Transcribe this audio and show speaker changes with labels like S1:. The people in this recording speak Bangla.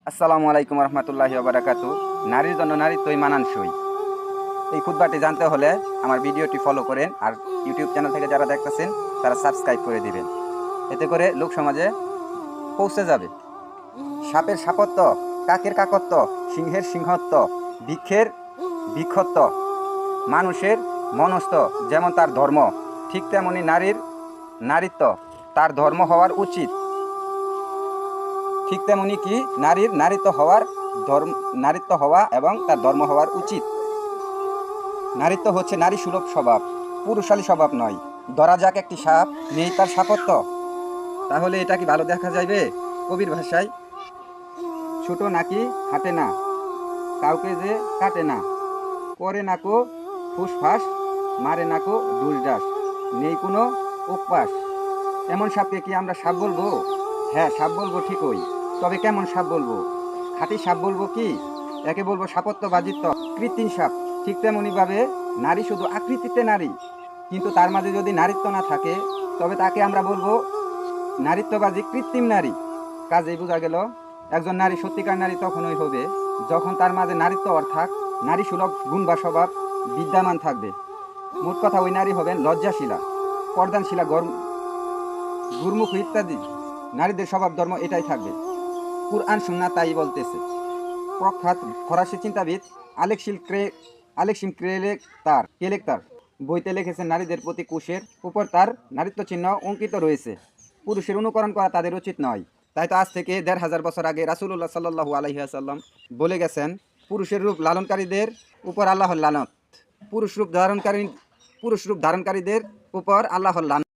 S1: আসসালামু আলাইকুম রহমতুল্লাহি ওয়া বারাকাতুহু। নারীর জন্য নারীত্বই মানানসই। এই খুতবাটি জানতে হলে আমার ভিডিওটি ফলো করেন, আর ইউটিউব চ্যানেল থেকে যারা দেখতেছেন তারা সাবস্ক্রাইব করে দিবেন। এতে করে লোক সমাজে পৌঁছে যাবে। সাপের সাপত্ব, কাকের কাকত্ব, সিংহের সিংহত্ব, বৃক্ষের বৃক্ষত্ব, মানুষের মনস্থ যেমন তার ধর্ম, ঠিক তেমনি নারীর নারীত্ব তার ধর্ম হওয়ার উচিত। ঠিক তেমনি কি নারীর নারীত্ব হওয়া এবং তার ধর্ম হওয়ার উচিত। নারীত্ব হচ্ছে নারী সুলভ স্বভাব, পুরুষালী স্বভাব নয়। ধরা যাক একটি সাপ, নেই তার সাপত্ব, তাহলে এটা কি ভালো দেখা যাইবে? কবির ভাষায়, ছোট নাকি হাঁটে না, কাউকে যে কাটে না, করে নাকো ফুসফাস, মারে নাকো ডুসডাস, নেই কোনো উপবাস। এমন সাপকে কি আমরা সাপ বলবো? হ্যাঁ, সাপ বলবো ঠিকই, তবে কেমন সাপ বলবো? খাঁটি সাপ বলবো কি? একে বলবো সাপত্যবাজিত্ব, কৃত্রিম সাপ। ঠিক তেমনিভাবে নারী শুধু আকৃতিতে নারী, কিন্তু তার মাঝে যদি নারীত্ব না থাকে তবে তাকে আমরা বলবো নারীত্ববাজি কৃত্রিম নারী। কাজেই বোঝা গেল একজন নারী সত্যিকার নারী তখনই হবে যখন তার মাঝে নারীত্ব অর্থাৎ নারী সুলভ গুণ বা স্বভাব বিদ্যমান থাকবে। মোট কথা, ওই নারী হবেন লজ্জাশীলা, পর্দানশীলা, গুরুমুখ ইত্যাদি। নারীদের স্বভাব ধর্ম এটাই থাকবে। কুরআন সুন্নাহ তাই বলতেছে। প্রখ্যাত ফরাসি চিন্তাবিদ আলেক্সিম কেলেক্তার বইতে লিখেছেন, নারীদের প্রতি কুশের উপর তার নারীত্ব চিহ্ন অঙ্কিত রয়েছে। পুরুষের অনুকরণ করা তাদের উচিত নয়। তাই তো আজ থেকে ১৫০০ বছর আগে রাসূলুল্লাহ সাল্লাল্লাহু আলাইহি ওয়াসাল্লাম বলে গেছেন, পুরুষের রূপ লালনকারীদের উপর আল্লাহর লানত, পুরুষ রূপ ধারণকারীদের উপর আল্লাহর লানত।